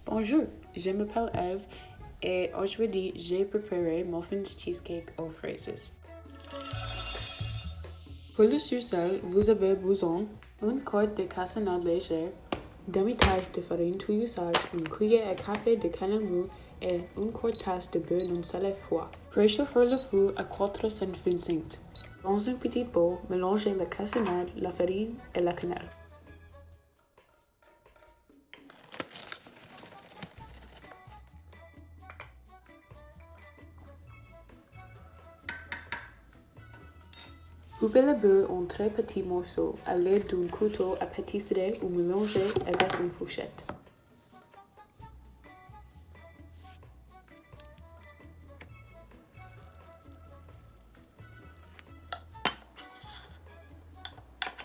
Bonjour, je m'appelle Eve et aujourd'hui j'ai préparé muffins cheesecake aux fraises. Pour le sous-sol, vous avez besoin d'une quart de cassonade légère, demi-tasse de farine touillée sage, une cuillère à café de cannelle mou et une quart tasse de beurre non salé froid. Préchauffez le four à 425. Dans une petite bol, mélangez la cassonade, la farine et la cannelle. Coupez le beurre en très petits morceaux à l'aide d'un couteau à pâtisserie ou mélangez avec une fourchette.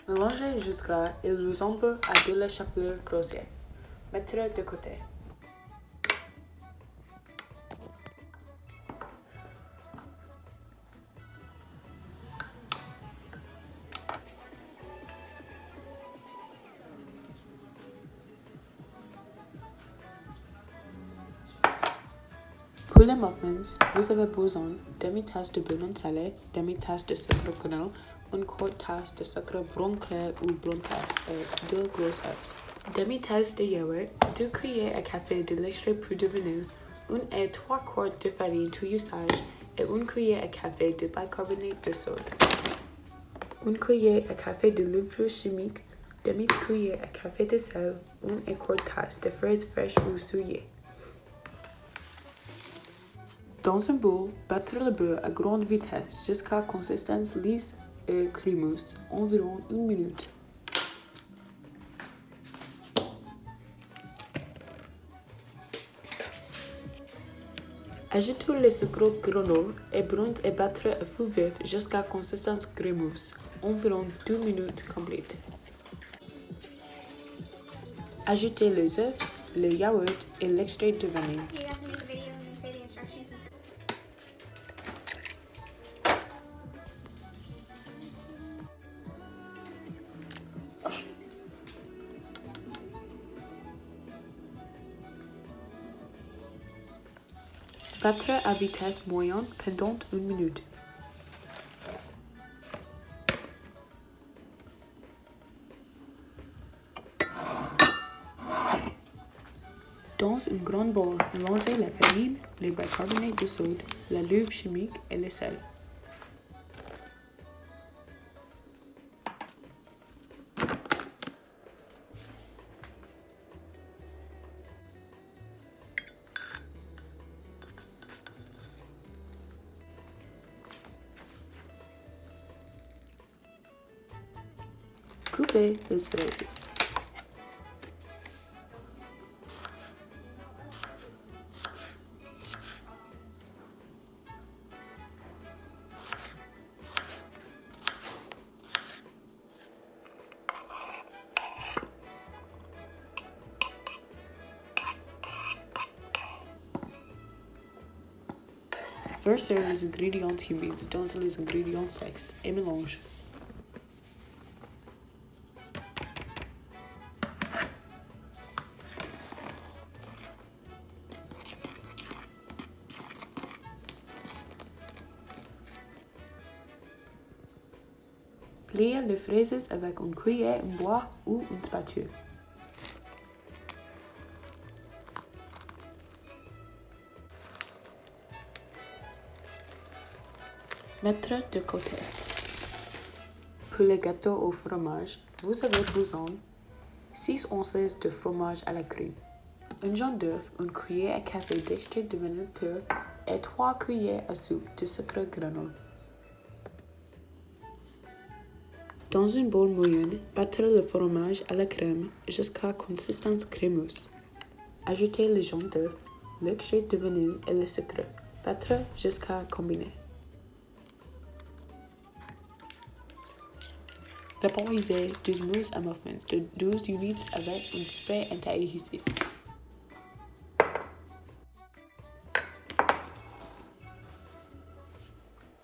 Mélangez jusqu'à il ressemble à de la chapelure grossière. Mettez de côté. Pour les muffins, vous avez besoin demi-tasse de beurre non salé, demi-tasse de sucre grain, une quart tasse de sucre brun clair ou brun tasse et 2 grosses œufs. Demi-tasse de yaourt, 2 cuillères à café de l'extrait poudre de vanille, 1 et 3 quarts de farine touillée sage et 1 cuillère à café de bicarbonate de soude. 1 cuillère à café de levure chimique, demi-cuillère à café de sel, 1 et quart tasse de fraises fraîches ou souillées. Dans un bol, battre le beurre à grande vitesse jusqu'à consistance lisse et crémeuse, environ 1 minute. Ajoutez le sucre granola et brun et battre à feu vif jusqu'à consistance crémeuse, environ 2 minutes complètes. Ajoutez les œufs, le yaourt et l'extrait de vanille. Battre à vitesse moyenne pendant 1 minute. Dans une grande bol, mélangez la farine, le bicarbonate de soude, la levure chimique et le sel. Coupez les fraises. Versez les ingrédients humides dans les ingrédients secs et mélange. Pliez les fraises avec une cuillère en bois ou une spatule. Mettre de côté. Pour les gâteaux au fromage, vous avez besoin 6 onces de fromage à la crème, un jaune d'œuf, une cuillère à café d'extrait de vanille pur et 3 cuillères à soupe de sucre granule. Dans une bol moyenne, battre le fromage à la crème jusqu'à consistance crémeuse. Ajoutez le jaune d'œuf, l'extrait de vanille et le sucre. Battre jusqu'à combiner. Vaporisez 12 mousses à muffins de 12 units avec un spray anti-adhésif.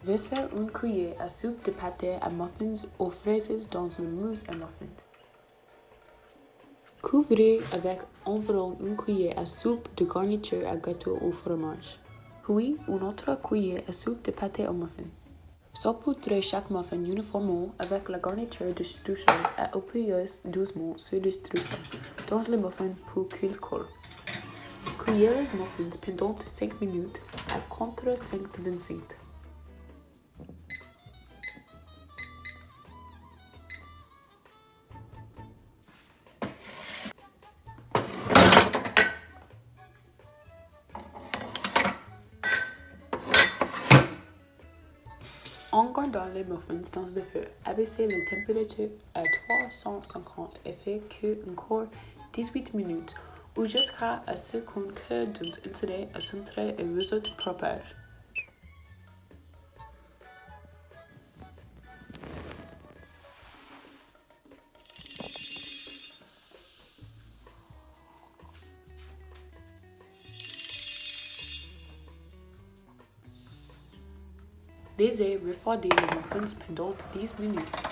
Versez une cuillère à soupe de pâté à muffins aux fraises dans une mousse à muffins. Couvrez avec environ une cuillère à soupe de garniture à gâteau au fromage. Puis, une autre cuillère à soupe de pâté au muffin. Saupoudrez chaque muffin uniformément avec la garniture de streusel et appuyez doucement sur le streusel dans le muffin pour qu'il colle. Cueillez les muffins pendant 5 minutes à contre 125. En gardant les muffins dans le feu, abaissez la température à 350 et faites cuire encore 18 minutes ou jusqu'à ce qu'un cœur d'un intérêt au centre et résulte propre. Laissez refroidir les muffins pendant 10 minutes.